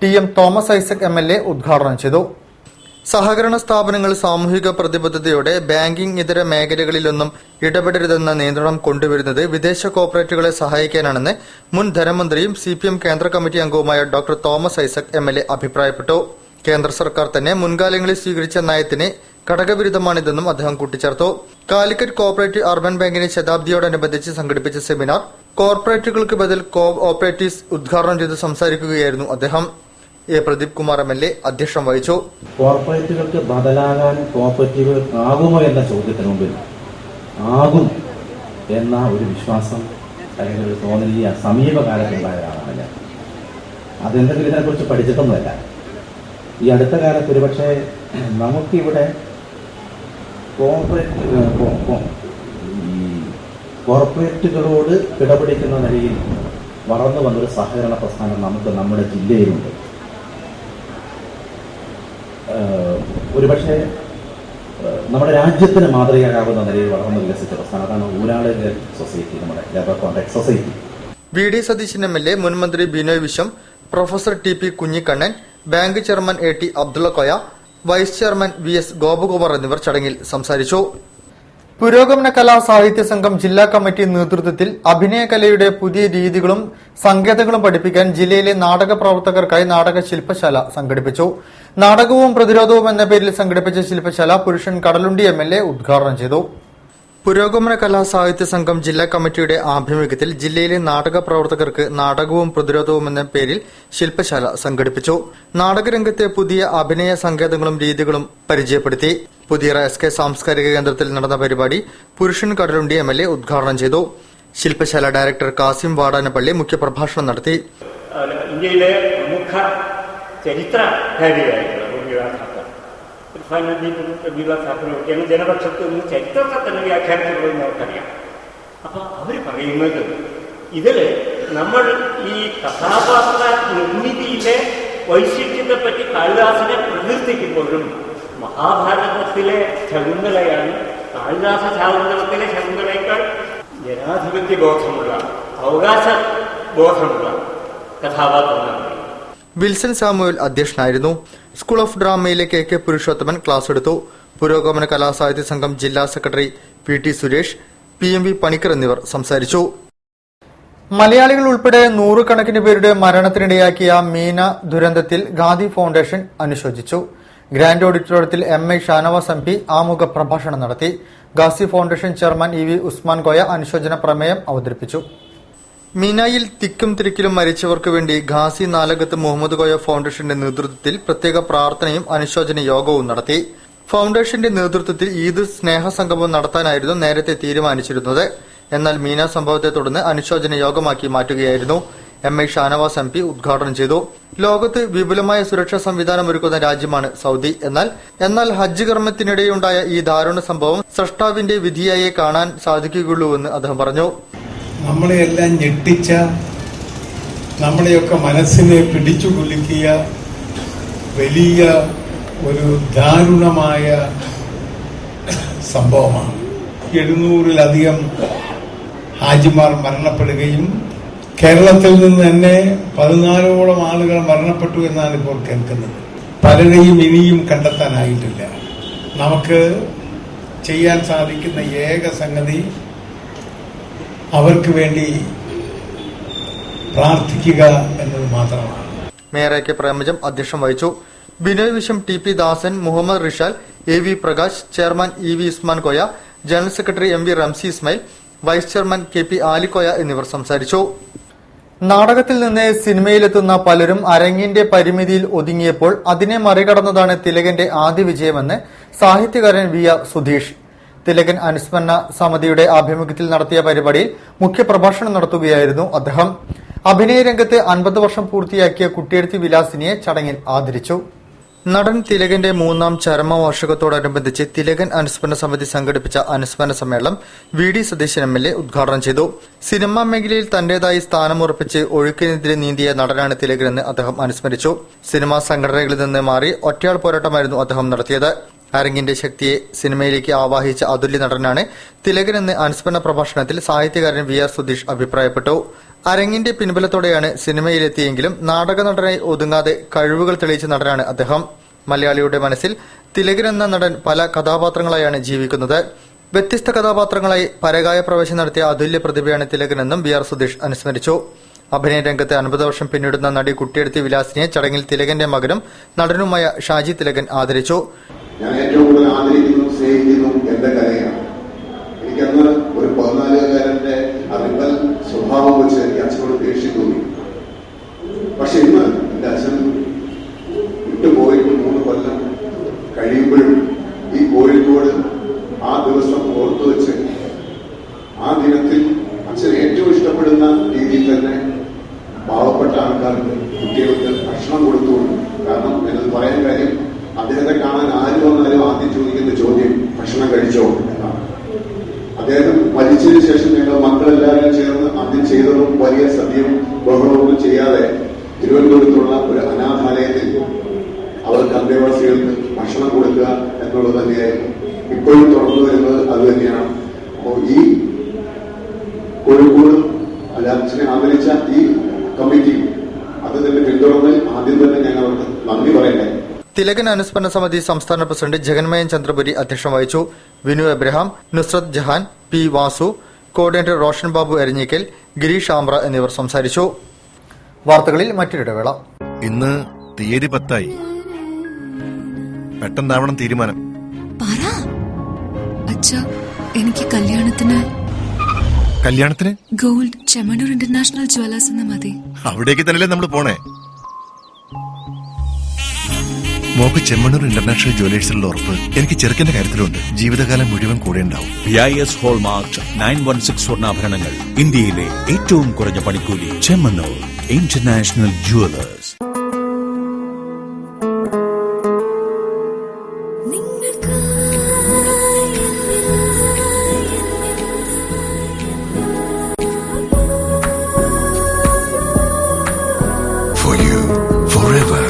TM Thomas Isaac MLA ഉദ്ഘാടനം ചെയ്തു. സഹകരണ സ്ഥാപനങ്ങൾ സാമൂഹിക പ്രതിബദ്ധതയോടെ ബാങ്കിംഗ് ഇതര മേഖലകളിലൊന്നും ഇടപെടരുതെന്ന നിയന്ത്രണം കൊണ്ടുവരുന്നത് വിദേശ കോർപ്പറേറ്റുകളെ സഹായിക്കാനാണെന്ന് മുൻ ധനമന്ത്രിയും CPM കേന്ദ്ര കമ്മിറ്റി അംഗവുമായ ഡോക്ടർ തോമസ് ഐസക് MLA അഭിപ്രായപ്പെട്ടു. കേന്ദ്ര സർക്കാർ തന്നെ മുൻകാലങ്ങളിൽ സ്വീകരിച്ച നയത്തിന് ഘടകവിരുദ്ധമാണിതെന്നും അദ്ദേഹം കൂട്ടിച്ചേർത്തു. കാലിക്കറ്റ് കോഓപ്പറേറ്റീവ് അർബൻ ബാങ്കിന്റെ ശതാബ്ദിയോടനുബന്ധിച്ച് സംഘടിപ്പിച്ച സെമിനാർ കോർപ്പറേറ്റുകൾക്ക് ബദൽ കോഓപ്പറേറ്റീവ്സ് ഉദ്ഘാടനം ചെയ്ത് സംസാരിക്കുകയായിരുന്നു അദ്ദേഹം. പ്രദീപ് കുമാർ MLA അധ്യക്ഷം വഹിച്ചു. കോർപ്പറേറ്റുകൾക്ക് ബദലാകാൻ കോഓപ്പറേറ്റീവ് ആകുമോ എന്ന ചോദ്യത്തിന് മുമ്പിൽ ആകും എന്ന ഒരു വിശ്വാസം അല്ലെങ്കിൽ ഒരു തോന്നൽ സമീപകാലത്തുണ്ടായ ഒരാളാണ് ഞാൻ. അതെന്തെങ്കിലും ഇതിനെക്കുറിച്ച് പഠിച്ചിട്ടൊന്നുമല്ല. ഈ അടുത്ത കാലത്ത് ഒരുപക്ഷെ നമുക്കിവിടെ കോർപ്പറേറ്റുകളോട് ഇടപെടിക്കുന്ന നിലയിൽ വളർന്നു വന്നൊരു സഹകരണ പ്രസ്ഥാനം നമുക്ക് നമ്മുടെ ജില്ലയിലുണ്ട്. ഒരുപക്ഷെ നമ്മുടെ രാജ്യത്തിന് മാതൃകയാകാവുന്ന നിലയിൽ വളർന്നു വികസിച്ച പ്രസ്ഥാനം. അതാണ് ഊരാള് സൊസൈറ്റി, നമ്മുടെ labour contract society. VD Satheesan MLA, മുൻമന്ത്രി Binoy Viswam, professor TP Kunhikannan, bank chairman AT Abdulla Koya, vice chairman VS Gopakumar എന്നിവർ ചടങ്ങിൽ സംസാരിച്ചു. പുരോഗമന കലാ സാഹിത്യ സംഘം ജില്ലാ കമ്മിറ്റി നേതൃത്വത്തിൽ അഭിനയകലയുടെ പുതിയ രീതികളും സങ്കേതങ്ങളും പഠിപ്പിക്കാൻ ജില്ലയിലെ നാടക പ്രവർത്തകർക്കായി നാടക ശില്പശാല സംഘടിപ്പിച്ചു. നാടകവും പ്രതിരോധവും എന്ന പേരിൽ സംഘടിപ്പിച്ച ശില്പശാല പുരുഷൻ കടലുണ്ടി MLA ഉദ്ഘാടനം ചെയ്തു. പുരോഗമന കലാ സാഹിത്യ സംഘം ജില്ലാ കമ്മിറ്റിയുടെ ആഭിമുഖ്യത്തിൽ ജില്ലയിലെ നാടക പ്രവർത്തകർക്ക് നാടകവും പ്രതിരോധവും എന്ന പേരിൽ ശില്പശാല സംഘടിപ്പിച്ചു. നാടകരംഗത്തെ പുതിയ അഭിനയ സങ്കേതങ്ങളും രീതികളും പരിചയപ്പെടുത്തി. പുതിയ SK സാംസ്കാരിക കേന്ദ്രത്തിൽ നടന്ന പരിപാടി പുരുഷൻ കടലുണ്ടി MLA ഉദ്ഘാടനം ചെയ്തു. ശില്പശാല ഡയറക്ടർ കാസിം വാടാനപ്പള്ളി മുഖ്യപ്രഭാഷണം നടത്തി. ഇന്ത്യയിലെ പ്രമുഖ ചരിത്രകാരിയായിട്ടുള്ള ഒക്കെയാണ് ജനപക്ഷത്ത് നിന്ന് ചരിത്രത്തെ തന്നെ വ്യാഖ്യാനിച്ചിട്ടുള്ളത് നമുക്കറിയാം. അപ്പൊ അവര് പറയുന്നത് ഇതില് നമ്മൾ ഈ കഥാപാത്ര നിർമ്മിതിയിലെ വൈശിഷ്ട്യത്തെ പറ്റി കാളിദാസനെ പ്രകീർത്തിക്കുമ്പോഴും മഹാഭാരതത്തിലെ ശകുന്തളയാണ് കാളിദാസ ശാകുന്തളത്തിലെ ശകുന്തളയേക്കാൾ ജനാധിപത്യ ബോധമുള്ള അവകാശ ബോധമുള്ള കഥാപാത്രമാണ്. വിൽസൺ സാമുവൽ അധ്യക്ഷനായിരുന്നു. സ്കൂൾ ഓഫ് ഡ്രാമയിലെ KK പുരുഷോത്തമൻ ക്ലാസ് എടുത്തു. പുരോഗമന കലാസാഹിത്യ സംഘം ജില്ലാ secretary PT Suresh, PMV Panicker എന്നിവർ സംസാരിച്ചു. മലയാളികൾ ഉൾപ്പെടെ നൂറുകണക്കിന് പേരുടെ മരണത്തിനിടയാക്കിയ മീന ദുരന്തത്തിൽ ഗാന്ധി ഫൗണ്ടേഷൻ അനുശോചിച്ചു. ഗ്രാൻഡ് ഓഡിറ്റോറിയത്തിൽ MI ഷാനവാസ് MP ആമുഖ പ്രഭാഷണം നടത്തി. Ghazi foundation chairman EV Usman Koya അനുശോചന പ്രമേയം അവതരിപ്പിച്ചു. മീനായിൽ തിക്കും തിരക്കിലും മരിച്ചവർക്ക് വേണ്ടി ഖാസി നാലകത്ത് മുഹമ്മദ് കോയ ഫൗണ്ടേഷന്റെ നേതൃത്വത്തിൽ പ്രത്യേക പ്രാർത്ഥനയും അനുശോചന യോഗവും നടത്തി. ഫൗണ്ടേഷന്റെ നേതൃത്വത്തിൽ ഈദ് സ്നേഹസംഗമം നടത്താനായിരുന്നു നേരത്തെ തീരുമാനിച്ചിരുന്നത്. എന്നാൽ മീന സംഭവത്തെ തുടർന്ന് അനുശോചന യോഗമാക്കി മാറ്റുകയായിരുന്നു. MI ഷാനവാസ് MP ഉദ്ഘാടനം ചെയ്തു. ലോകത്ത് വിപുലമായ സുരക്ഷാ സംവിധാനം ഒരുക്കുന്ന രാജ്യമാണ് സൗദി. എന്നാൽ ഹജ്ജ് കർമ്മത്തിനിടെയുണ്ടായ ഈ ദാരുണ സംഭവം സ്രഷ്ടാവിന്റെ വിധിയായേ കാണാൻ സാധിക്കുകയുള്ളൂവെന്ന് അദ്ദേഹം പറഞ്ഞു. നമ്മളെയെല്ലാം ഞെട്ടിച്ച, നമ്മളെയൊക്കെ മനസ്സിനെ പിടിച്ചു കുലുക്കിയ വലിയ ഒരു ദാരുണമായ സംഭവമാണ്. 700-ലധികം ഹാജിമാർ മരണപ്പെടുകയും കേരളത്തിൽ നിന്ന് തന്നെ 14ഓളം ആളുകൾ മരണപ്പെട്ടു എന്നാണ് ഇപ്പോൾ കേൾക്കുന്നത്. പലരെയും ഇനിയും കണ്ടെത്താനായിട്ടില്ല. നമുക്ക് ചെയ്യാൻ സാധിക്കുന്ന ഏക സംഗതി അവർക്ക് വേണ്ടി പ്രാർത്ഥിക്കുക എന്നത് മാത്രമാണ്. മേയർ AK പ്രേമജം അധ്യക്ഷം വഹിച്ചു. Binoy Viswam, TP Dasan, Muhammed Rishal, AV Prakash, chairman EV Usman Koya, general secretary MV Ramsi Ismail, vice chairman KP Alikoya എന്നിവർ സംസാരിച്ചു. നാടകത്തിൽ നിന്ന് സിനിമയിലെത്തുന്ന പലരും അരങ്ങിന്റെ പരിമിതിയിൽ ഒതുങ്ങിയപ്പോൾ അതിനെ മറികടന്നതാണ് തിലകന്റെ ആദ്യ വിജയമെന്ന് സാഹിത്യകാരൻ VR സുധീഷ്. തിലകൻ അനുസ്മരണ സമിതിയുടെ ആഭിമുഖ്യത്തിൽ നടത്തിയ പരിപാടിയിൽ മുഖ്യപ്രഭാഷണം നടത്തുകയായിരുന്നു അദ്ദേഹം. അഭിനയ രംഗത്ത് 50 വർഷം പൂർത്തിയാക്കിയ കുട്ടിയെഴുത്തി വിലാസിനിയെ ചടങ്ങിൽ ആദരിച്ചു. നടൻ തിലകന്റെ 3ാം ചരമവാർഷികത്തോടനുബന്ധിച്ച് തിലകൻ അനുസ്മരണ സമിതി സംഘടിപ്പിച്ച അനുസ്മരണ സമ്മേളനം VD സതീശൻ MLA ഉദ്ഘാടനം ചെയ്തു. സിനിമാ മേഖലയിൽ തന്റേതായി സ്ഥാനമുറപ്പിച്ച് ഒഴുക്കിനെതിരെ നീന്തിയ നടനാണ് തിലകനെന്ന് അദ്ദേഹം അനുസ്മരിച്ചു. സിനിമാ സംഘടനകളിൽ നിന്ന് മാറി ഒറ്റയാൾ പോരാട്ടമായിരുന്നു അദ്ദേഹം നടത്തിയത്. അരങ്ങിന്റെ ശക്തിയെ സിനിമയിലേക്ക് ആവാഹിച്ച അതുല്യ നടനാണ് തിലകനെന്ന് അനുസ്മരണ പ്രഭാഷണത്തിൽ സാഹിത്യകാരൻ VR സുധീഷ് അഭിപ്രായപ്പെട്ടു. അരങ്ങിന്റെ പിൻബലത്തോടെയാണ് സിനിമയിലെത്തിയെങ്കിലും നാടക നടനായി ഒതുങ്ങാതെ കഴിവുകൾ തെളിയിച്ച നടനാണ് അദ്ദേഹം. മലയാളിയുടെ മനസ്സിൽ തിലകൻ എന്ന നടൻ പല കഥാപാത്രങ്ങളായാണ് ജീവിക്കുന്നത്. വ്യത്യസ്ത കഥാപാത്രങ്ങളായി പരകായ പ്രവേശം നടത്തിയ അതുല്യ പ്രതിഭയാണ് തിലകനെന്നും VR സുധീഷ് അനുസ്മരിച്ചു. അഭിനയ രംഗത്ത് 50 വർഷം പിന്നിടുന്ന നടി കുട്ടിയെഴുത്തി വിലാസിനിയെ ചടങ്ങിൽ തിലകന്റെ മകനും നടനുമായ ഷാജി തിലകൻ ആദരിച്ചു. ഞാൻ ഏറ്റവും കൂടുതൽ ആദരിക്കുന്നു, സ്നേഹിക്കുന്നു എന്റെ കലയാണ്. എനിക്കന്ന് ഒരു 14-കാരന്റെ അറിവൽ സ്വഭാവം വെച്ച് എനിക്ക് അച്ഛനോട് ദേഷ്യം തോന്നി. പക്ഷെ ഇന്ന് എന്റെ അച്ഛൻ വിട്ടുപോയിട്ട് 3 കൊല്ലം കഴിയുമ്പോഴും ഈ കോഴിക്കോട് ആ ദിവസം ഓർത്തു വെച്ച് ആ ദിനത്തിൽ അച്ഛൻ ഏറ്റവും ഇഷ്ടപ്പെടുന്ന രീതിയിൽ തന്നെ പാവപ്പെട്ട ആൾക്കാർക്ക്, കുട്ടികൾക്ക് ഭക്ഷണം കൊടുത്തുകൊണ്ട്. കാരണം എന്നത് പറയാൻ കാര്യം, അദ്ദേഹത്തെ കാണാൻ ആര് വന്നാലും ആദ്യം ചോദിക്കുന്ന ചോദ്യം ഭക്ഷണം കഴിച്ചോ എന്നാണ്. അദ്ദേഹം മരിച്ചതിന് ശേഷം ഞങ്ങൾ മക്കളെല്ലാവരും ചേർന്ന് ആദ്യം ചെയ്തതും വലിയ സദ്യയും ബഹളവും ചെയ്യാതെ തിരുവനന്തപുരത്തുള്ള ഒരു അനാഥാലയത്തിൽ അവർക്ക് അന്തേവാസികൾക്ക് ഭക്ഷണം കൊടുക്കുക എന്നുള്ളത് തന്നെയായിരുന്നു. ഇപ്പോഴും തുടർന്നു വരുന്നത് അത് തന്നെയാണ്. അപ്പോൾ ഈ കോഴിക്കോട് അച്ഛനെ ആദരിച്ച ഈ കമ്മിറ്റി അത് തന്നെ പിന്തുടർന്നതിൽ ആദ്യം തന്നെ ഞങ്ങൾ അവർക്ക് നന്ദി പറയട്ടെ. തിലകൻ അനുസ്മരണ സമിതി സംസ്ഥാന പ്രസിഡന്റ് ജഗന്മയൻ ചന്ദ്രപുരി അധ്യക്ഷം വഹിച്ചു. വിനു എബ്രഹാം, നുസ്രത് ജഹാൻ, P വാസു, കോർഡിനേറ്റർ റോഷൻ ബാബു എരഞ്ഞിക്കൽ, ഗിരീഷ് ആമ്ര എന്നിവർ സംസാരിച്ചു. വാർത്തകളിൽ മറ്റൊരിടവേള. ഇന്ന് തീയതി 10 പെട്ടെന്നാവണം തീരുമാനം. അച്ഛാ, എനിക്ക് കല്യാണത്തിന് കല്യാണത്തിന് ചെമ്മണ്ണൂർ ഇന്റർനാഷണൽ ജ്വല്ലേഴ്സ് എന്ന് മതി. അവിടേക്ക് തന്നെയല്ലേ നമ്മൾ പോണേ. മോക്ക് ചെമ്മണ്ണൂർ ഇന്റർനാഷണൽ ജ്വല്ലേഴ്സിലുള്ള ഉറപ്പ് എനിക്ക് ചെറുക്കന്റെ കാര്യത്തിലുണ്ട്. ജീവിതകാലം മുഴുവൻ കൂടെ ഉണ്ടാവും. BIS ഹോൾമാർക്ക് 916 സ്വർണ്ണാഭരണങ്ങൾ ഇന്ത്യയിലെ ഏറ്റവും കുറഞ്ഞ പണിക്കൂലി. Chemmanur international Jewellers. For you, forever.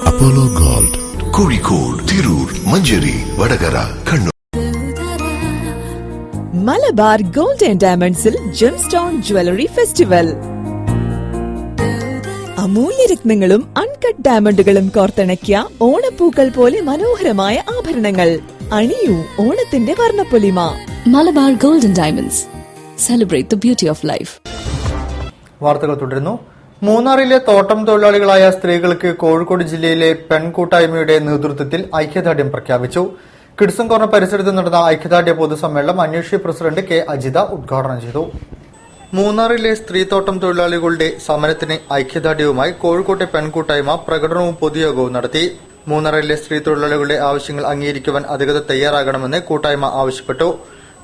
Apollo Gold, Kozhikode, Tirur, Manjeri, Vadagara, Kannur. Malabar gold and ഡയമണ്ട്സിൽ ജെംസ്റ്റോൺ ജ്വല്ലറി ഫെസ്റ്റിവൽ. അമൂല്യരത്നങ്ങളും അൺകട്ട് ഡയമണ്ടുകളും കോർത്തിണക്കിയ ഓണപ്പൂക്കൾ പോലെ മനോഹരമായ ആഭരണങ്ങൾ. അണിയൂ ഓണത്തിന്റെ വർണ്ണപ്പൊലിമ. Malabar gold and diamonds. Celebrate the beauty of life. വാർത്തകൾ തുടരുന്നു. മൂന്നാറിലെ തോട്ടം തൊഴിലാളികളായ സ്ത്രീകൾക്ക് കോഴിക്കോട് ജില്ലയിലെ പെൺകൂട്ടായ്മയുടെ നേതൃത്വത്തിൽ ഐക്യദാർഢ്യം പ്രഖ്യാപിച്ചു. കിഡ്സൺ കോർണർ പരിസരത്ത് നടന്ന ഐക്യദാർഢ്യ പൊതുസമ്മേളനം അന്വേഷണ പ്രസിഡന്റ് കെ അജിത ഉദ്ഘാടനം ചെയ്തു. മൂന്നാറിലെ സ്ത്രീത്തോട്ടം തൊഴിലാളികളുടെ സമരത്തിന് ഐക്യദാർഢ്യവുമായി കോഴിക്കോട്ടെ പെൺകൂട്ടായ്മ പ്രകടനവും പൊതുയോഗവും നടത്തി. മൂന്നാറിലെ സ്ത്രീ തൊഴിലാളികളുടെ ആവശ്യങ്ങൾ അംഗീകരിക്കുവാൻ അധികൃതർ തയ്യാറാകണമെന്ന് കൂട്ടായ്മ ആവശ്യപ്പെട്ടു.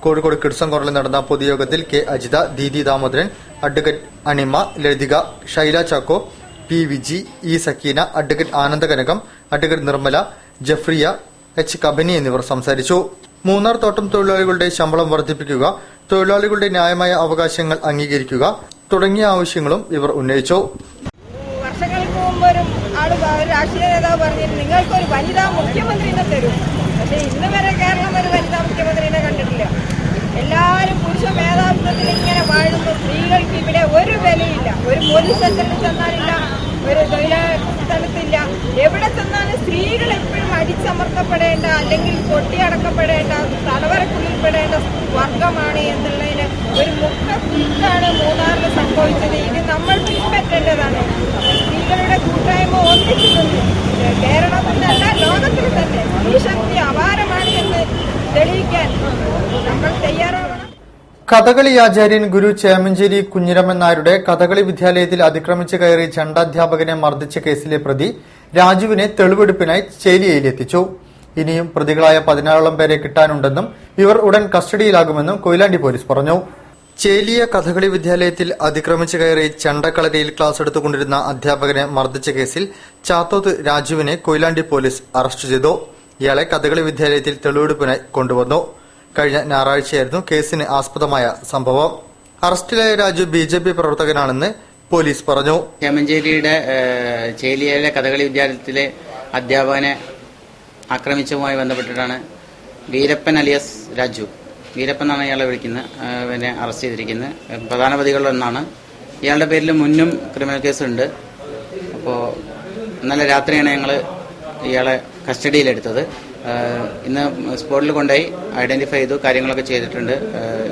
കോഴിക്കോട് കിഡ്സൺ കോർണറിൽ നടന്ന പൊതുയോഗത്തിൽ K Ajitha, Deedi Damodaran, advocate Anima, Lalithika, Shaila Chacko, P Viji, E Sakkeena, advocate Anandakanakam, advocate Nirmala, Jafriya, H Kabani എന്നിവർ സംസാരിച്ചു. മൂന്നാർ തോട്ടം തൊഴിലാളികളുടെ ശമ്പളം വർദ്ധിപ്പിക്കുക, തൊഴിലാളികളുടെ ന്യായമായ അവകാശങ്ങൾ അംഗീകരിക്കുക തുടങ്ങിയ ആവശ്യങ്ങളും ഇവർ ഉന്നയിച്ചു. വർഷങ്ങൾക്ക് മുമ്പ് ഒരു രാഷ്ട്രീയ നേതാവ് പറഞ്ഞിരുന്നു, നിങ്ങൾക്കൊരു വനിതാ മുഖ്യമന്ത്രിനെ തരും. പക്ഷെ ഇന്ന് വരെ കേരളം ഒരു വനിതാ മുഖ്യമന്ത്രിനെ കണ്ടിട്ടില്ല. എല്ലാവരും പുരുഷ മേധാവിത്വത്തിൽ ഇങ്ങനെ വാഴുന്നു. സ്ത്രീകൾക്ക് ഇവിടെ ഒരു വിലയില്ല. ഒരു പോലീസ് സ്റ്റേഷനിൽ ചെന്നാലില്ല, ഒരു തൊഴിലാളി സ്ഥലത്തില്ല. എവിടെ ചെന്നാലും സ്ത്രീകൾ എപ്പോഴും അടിച്ചമർത്തപ്പെടേണ്ട, അല്ലെങ്കിൽ കൊട്ടിയടക്കപ്പെടേണ്ട, തലവരക്കുള്ളിൽപ്പെടേണ്ട വർഗമാണ് എന്നുള്ളതിന് ഒരു മുഖ്യമാണ് മൂന്നാറിൽ സംഭവിച്ചത്. ഇത് നമ്മൾ പിൻപറ്റേണ്ടതാണ്. സ്ത്രീകളുടെ കൂട്ടായ്മ ഒന്നിച്ചു നിന്ന് കേരളത്തിലല്ല ലോകത്തിൽ തന്നെ സ്ത്രീ ശക്തി അപാരമാണ് എന്ന് തെളിയിക്കാൻ നമ്മൾ തയ്യാറാവണം. കഥകളി ആചാര്യൻ ഗുരു ചേമഞ്ചേരി കുഞ്ഞിരാമൻ നായരുടെ കഥകളി വിദ്യാലയത്തിൽ അതിക്രമിച്ച് കയറി ചണ്ടാധ്യാപകനെ മർദ്ദിച്ച കേസിലെ പ്രതി രാജുവിനെ തെളിവെടുപ്പിനായി ചേലിയയിലെത്തിച്ചു. ഇനിയും പ്രതികളായ 16ഓളം പേരെ കിട്ടാനുണ്ടെന്നും ഇവർ ഉടൻ കസ്റ്റഡിയിലാകുമെന്നും കൊയിലാണ്ടി പോലീസ് പറഞ്ഞു. ചേലിയ കഥകളി വിദ്യാലയത്തിൽ അതിക്രമിച്ച് കയറി ചണ്ടക്കളരിയിൽ ക്ലാസ് എടുത്തുകൊണ്ടിരുന്ന അധ്യാപകനെ മർദ്ദിച്ച കേസിൽ ചാത്തോത്ത് രാജുവിനെ കൊയിലാണ്ടി പോലീസ് അറസ്റ്റ് ചെയ്തു. ഇയാളെ കഥകളി വിദ്യാലയത്തിൽ തെളിവെടുപ്പിനായി കൊണ്ടുവന്നു. കഴിഞ്ഞ ഞായറാഴ്ചയായിരുന്നു കേസിന് ആസ്പദമായ സംഭവം. അറസ്റ്റിലായ രാജു BJP പ്രവർത്തകനാണെന്ന് പോലീസ് പറഞ്ഞു. ചേമഞ്ചേരിയുടെ ചേലിയയിലെ കഥകളി വിദ്യാലയത്തിലെ അധ്യാപകനെ ആക്രമിച്ചതുമായി ബന്ധപ്പെട്ടിട്ടാണ് വീരപ്പൻ അലിയസ് രാജു, വീരപ്പൻ എന്നാണ് ഇയാളെ വിളിക്കുന്നത്, പിന്നെ അറസ്റ്റ് ചെയ്തിരിക്കുന്നത്. പ്രധാന പ്രതികളിലൊന്നാണ്. ഇയാളുടെ പേരിൽ മുന്നും ക്രിമിനൽ കേസുണ്ട്. അപ്പോൾ ഇന്നലെ രാത്രിയാണ് ഞങ്ങൾ ഇയാളെ കസ്റ്റഡിയിലെടുത്തത്. ഇന്ന് സ്പോട്ടിൽ കൊണ്ടുപോയി ഐഡന്റിഫൈ ചെയ്തു, കാര്യങ്ങളൊക്കെ ചെയ്തിട്ടുണ്ട്.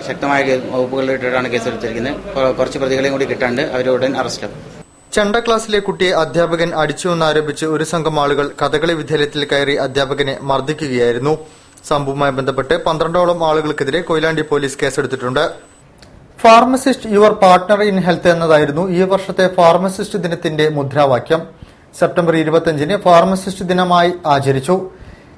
ശക്തമായ വകുപ്പുകളിലിട്ടിട്ടാണ് കേസെടുത്തിരിക്കുന്നത്. കുറച്ച് പ്രതികളെയും കൂടി കിട്ടാണ്ട് അവർ ഉടൻ അറസ്റ്റിലാവും. ചണ്ട ക്ലാസ്സിലെ കുട്ടിയെ അധ്യാപകൻ അടിച്ചുവെന്നാരോപിച്ച് ഒരു സംഘം ആളുകൾ കഥകളി വിദ്യാലയത്തിൽ കയറി അധ്യാപകനെ മർദ്ദിക്കുകയായിരുന്നു. സംഭവവുമായി ബന്ധപ്പെട്ട് 12ഓളം ആളുകൾക്കെതിരെ കൊയിലാണ്ടി പോലീസ് കേസെടുത്തിട്ടുണ്ട്. Pharmacist your partner in health എന്നതായിരുന്നു ഈ വർഷത്തെ ഫാർമസിസ്റ്റ് ദിനത്തിന്റെ മുദ്രാവാക്യം. സെപ്റ്റംബർ 25-ന് ഫാർമസിസ്റ്റ് ദിനമായി ആചരിച്ചു.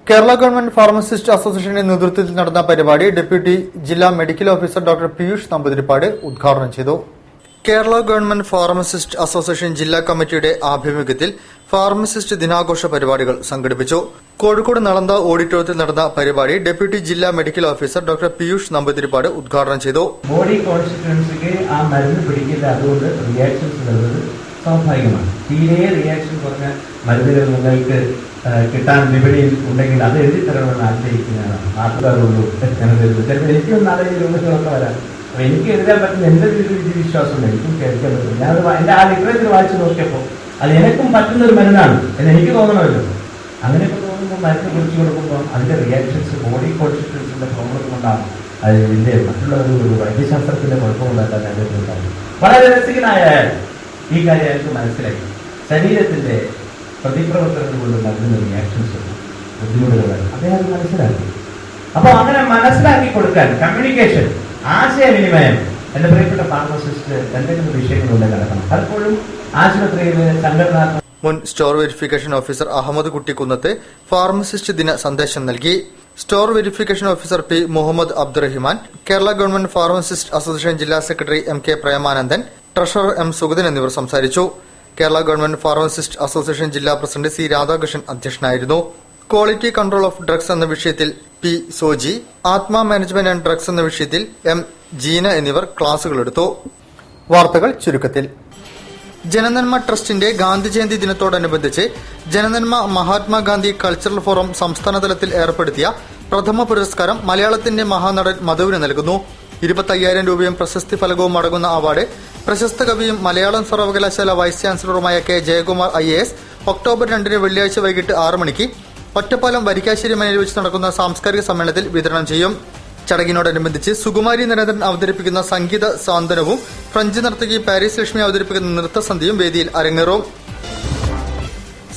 കേരള ഗവൺമെന്റ് ഫാർമസിസ്റ്റ് അസോസിയേഷന്റെ നേതൃത്വത്തിൽ നടന്ന പരിപാടി ഡെപ്യൂട്ടി ജില്ലാ medical officer doctor Piyush Namboothiripad ഉദ്ഘാടനം ചെയ്തു. കേരള ഗവൺമെന്റ് ഫാർമസിസ്റ്റ് അസോസിയേഷൻ ജില്ലാ കമ്മിറ്റിയുടെ ആഭിമുഖ്യത്തിൽ ഫാർമസിസ്റ്റ് ദിനാഘോഷ പരിപാടികൾ സംഘടിപ്പിച്ചു. കോഴിക്കോട് നളന്ദ ഓഡിറ്റോറിയത്തിൽ നടന്ന പരിപാടി ഡെപ്യൂട്ടി ജില്ലാ medical officer doctor Piyush Namboothiripad ഉദ്ഘാടനം ചെയ്തു. ബോഡി കോൺസ്റ്റിറ്റ്യുവൻസിക്ക് ആ മരുന്ന് പിടിക്കില്ല, അതുകൊണ്ട് റിയാക്ഷൻസ് വരുന്നത് സ്വാഭാവികമാണ്. തീരെ റിയാക്ഷൻ കുറഞ്ഞ മരുന്നുകൾ നിങ്ങൾക്ക് കിട്ടാൻ വിപണിയിൽ ഉണ്ടെങ്കിൽ അത് എഴുതി തരണമെന്ന് ആഗ്രഹിക്കുന്നതാണ്. നാട്ടുകാരുള്ളൂ ചിലപ്പോൾ എനിക്കൊന്നും ആലോചിക്കുന്നൊക്കെ വരാം. അപ്പൊ എനിക്ക് എഴുതാൻ പറ്റുന്ന എന്റെ ഒരു വിശ്വാസമുണ്ട്, എനിക്കും കേൾക്കാൻ പറ്റും. ഞാനത് എന്റെ ആ ലിറ്ററേച്ചർ വായിച്ചു നോക്കിയപ്പോൾ അത് എനിക്കും പറ്റുന്ന ഒരു മരുന്നാണ് എന്ന് എനിക്ക് തോന്നണമല്ലോ. അങ്ങനെയൊക്കെ തോന്നുമ്പോൾ മരുന്ന് കുറിച്ച് കൊടുക്കുമ്പോൾ അതിന്റെ റിയാക്ഷൻസ് ബോഡി കോൺസ്റ്റിറ്റ്യൂഷന്റെ പ്രോബ്ലം കൊണ്ടാണ്. അത് ഇതിന്റെ മറ്റുള്ള ഒരു വൈദ്യശാസ്ത്രത്തിന്റെ കുഴപ്പമുണ്ടാക്കാൻ അതിലുണ്ടാകും. വളരെ രസികനായ ഈ കാര്യം എനിക്ക് മനസ്സിലാക്കി. ശരീരത്തിന്റെ പ്രതിപ്രവർത്തനങ്ങൾ കൊണ്ട് മരുന്നിന് റിയാക്ഷൻസ് ബുദ്ധിമുട്ടുകൾ അദ്ദേഹം മനസ്സിലാക്കി. അപ്പോൾ അങ്ങനെ മനസ്സിലാക്കി കൊടുക്കാൻ കമ്മ്യൂണിക്കേഷൻ, ആശയവിനിമയം എന്റെ പ്രിയപ്പെട്ട ഫാർമസിസ്റ്റ് എന്തെങ്കിലും വിഷയങ്ങളുണ്ട് കിടക്കണം. പലപ്പോഴും ആശുപത്രിയിൽ സംഘടനാത്മക മുൻ store verification officer Ahammed Kuttikkunnath pharmacist ദിന സന്ദേശം നൽകി. Store verification officer P Muhammed Abdurahiman, Kerala government pharmacist association ജില്ലാ secretary M K Premanandan, treasurer M Sugathan എന്നിവർ സംസാരിച്ചു. കേരള ഗവൺമെന്റ് ഫാർമസിസ്റ്റ് അസോസിയേഷൻ ജില്ലാ പ്രസിഡന്റ് സി രാധാകൃഷ്ണൻ അധ്യക്ഷനായിരുന്നു. ക്വാളിറ്റി കൺട്രോൾ ഓഫ് ഡ്രഗ്സ് എന്ന വിഷയത്തിൽ P Soji, Atma management and drugs എന്ന വിഷയത്തിൽ എം ജീന എന്നിവർ ക്ലാസുകളെടുത്തു. വാർത്തകൾ ചുരുക്കത്തിൽ. ജനനന്മ ട്രസ്റ്റിന്റെ ഗാന്ധി ജയന്തി ദിനത്തോടനുബന്ധിച്ച് ജനനന്മ മഹാത്മാഗാന്ധി കൾച്ചറൽ ഫോറം സംസ്ഥാനതലത്തിൽ ഏർപ്പെടുത്തിയ പ്രഥമ പുരസ്കാരം മലയാളത്തിന്റെ മഹാനടൻ മധുവിന് നൽകുന്നു. 25,000 രൂപയും പ്രശസ്തി ഫലകവും അടങ്ങുന്ന അവാർഡ് പ്രശസ്ത കവിയും മലയാളം സർവകലാശാല വൈസ് ചാൻസലറുമായ കെ ജയകുമാർ IAS ഒക്ടോബർ 2 വെള്ളിയാഴ്ച വൈകിട്ട് 6 മണിക്ക് ഒറ്റപ്പാലം വരിക്കാശ്ശേരി മനയിൽ വെച്ച് നടക്കുന്ന സാംസ്കാരിക സമ്മേളനത്തിൽ വിതരണം ചെയ്യും. ചടങ്ങിനോടനുബന്ധിച്ച് സുകുമാരി നരേന്ദ്രൻ അവതരിപ്പിക്കുന്ന സംഗീത സാന്ത്വനവും ഫ്രഞ്ച് നർത്തകി പാരീസ് ലക്ഷ്മി അവതരിപ്പിക്കുന്ന നൃത്തസന്ധ്യയും വേദിയിൽ അരങ്ങേറും.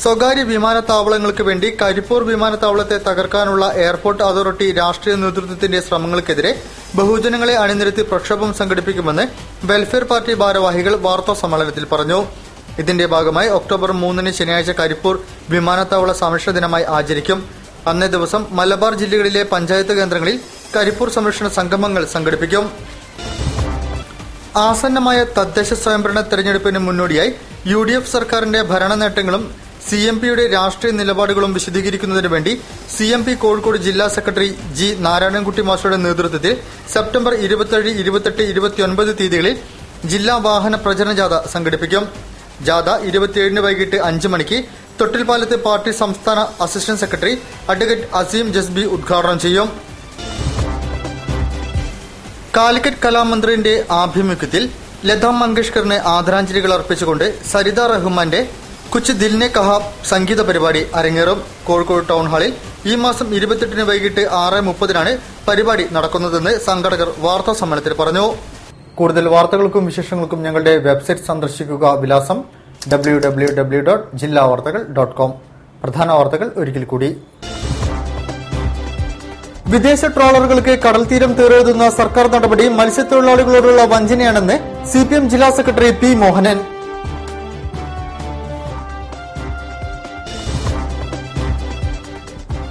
സ്വകാര്യ വിമാനത്താവളങ്ങൾക്ക് വേണ്ടി കരിപ്പൂർ വിമാനത്താവളത്തെ തകർക്കാനുള്ള എയർപോർട്ട് അതോറിറ്റി രാഷ്ട്രീയ നേതൃത്വത്തിന്റെ ശ്രമങ്ങൾക്കെതിരെ ബഹുജനങ്ങളെ അണിനിരത്തി പ്രക്ഷോഭം സംഘടിപ്പിക്കുമെന്ന് വെൽഫെയർ പാർട്ടി ഭാരവാഹികൾ വാർത്താ സമ്മേളനത്തിൽ പറഞ്ഞു. ഇതിന്റെ ഭാഗമായി ഒക്ടോബർ 3 ശനിയാഴ്ച കരിപ്പൂർ വിമാനത്താവള സംരക്ഷണ ദിനമായി ആചരിക്കും. അന്നേ ദിവസം മലബാർ ജില്ലകളിലെ പഞ്ചായത്ത് കേന്ദ്രങ്ങളിൽ കരിപ്പൂർ സംരക്ഷണ സംഗമങ്ങൾ സംഘടിപ്പിക്കും. ആസന്നമായ തദ്ദേശ സ്വയംഭരണ തെരഞ്ഞെടുപ്പിന് മുന്നോടിയായി UDF സർക്കാരിന്റെ ഭരണ നേട്ടങ്ങളും CMPയുടെ രാഷ്ട്രീയ നിലപാടുകളും വിശദീകരിക്കുന്നതിനു വേണ്ടി CMP കോഴിക്കോട് ജില്ലാ സെക്രട്ടറി G നാരായണൻകുട്ടി മാസ്റ്ററുടെ നേതൃത്വത്തിൽ സെപ്റ്റംബർ 27, 28, 29 തീയതികളിൽ ജില്ലാ വാഹന പ്രചരണ ജാഥ സംഘടിപ്പിക്കും. ജാഥ 27 വൈകിട്ട് 5 മണിക്ക് തൊട്ടിൽപ്പാലത്ത് പാർട്ടി സംസ്ഥാന assistant secretary advocate Azeem Jasbi ഉദ്ഘാടനം ചെയ്യും. കാലിക്കറ്റ് കലാമന്ദിറിന്റെ ആഭിമുഖ്യത്തിൽ ലതാ മങ്കേഷ്കറിന് ആദരാഞ്ജലികൾ അർപ്പിച്ചുകൊണ്ട് സരിത റഹ്മാന്റെ കുച്ച് ദിൽനെ കഹാ സംഗീത പരിപാടി അരങ്ങേറും. കോഴിക്കോട് ടൗൺ ഹാളിൽ ഈ മാസം 28 വൈകിട്ട് 6:30 പരിപാടി നടക്കുന്നതെന്ന് സംഘാടകർ വാർത്താ സമ്മേളനത്തിൽ പറഞ്ഞു. കൂടുതൽ വാർത്തകൾക്കും വിശേഷങ്ങൾക്കും ഞങ്ങളുടെ വെബ്സൈറ്റ് സന്ദർശിക്കുക. വിലാസം www.jillavartagal.com. പ്രധാന വാർത്തകൾ ഒരിക്കൽ കൂടി. വിദേശ ട്രോളറുകൾക്ക് കടൽ തീരം തീരെഴുതുന്ന സർക്കാർ നടപടി മത്സ്യത്തൊഴിലാളികളോടുള്ള വഞ്ചനയാണെന്ന് CPM ജില്ലാ സെക്രട്ടറി P മോഹനൻ.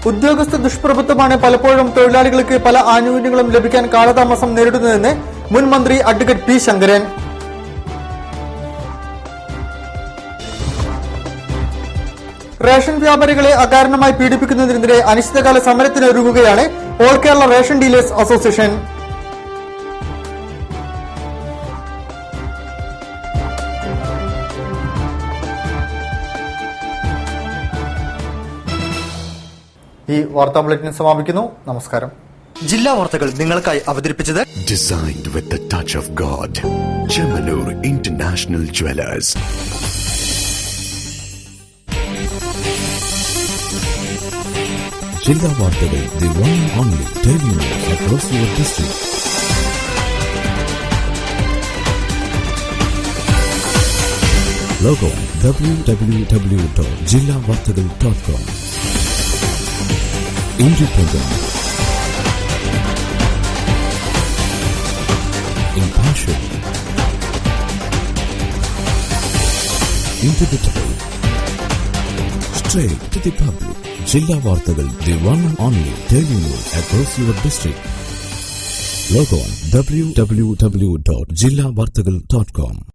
ഉദ്യോഗസ്ഥ ദുഷ്പ്രഭുത്വമാണ് പലപ്പോഴും തൊഴിലാളികൾക്ക് പല ആനുകൂല്യങ്ങളും ലഭിക്കാൻ കാലതാമസം നേരിടുന്നതെന്ന് മുൻ മന്ത്രി അഡ്വക്കേറ്റ് P ശങ്കരൻ. റേഷൻ വ്യാപാരികളെ അകാരണമായി പീഡിപ്പിക്കുന്നതിനെതിരെ അനിശ്ചിതകാല സമരത്തിനൊരുങ്ങുകയാണ് all Kerala ration dealers association. ഈ വാർത്താ ബുള്ളറ്റിൻ സമാപിക്കുന്നു. നമസ്കാരം. ജില്ലാ വാർത്തകൾ നിങ്ങൾക്കായി അവതരിപ്പിച്ചത് Designed with the touch of God. Chemanur International Jewelers. ജില്ലാ വാർത്തകൾ, the one and only daily news across your district. Log on www.jillavartagal.com. Independent, impartial, indivisible, straight to the public. Jilla Vartagal, the one and only daily news across your district. Log on www.jillavartagal.com.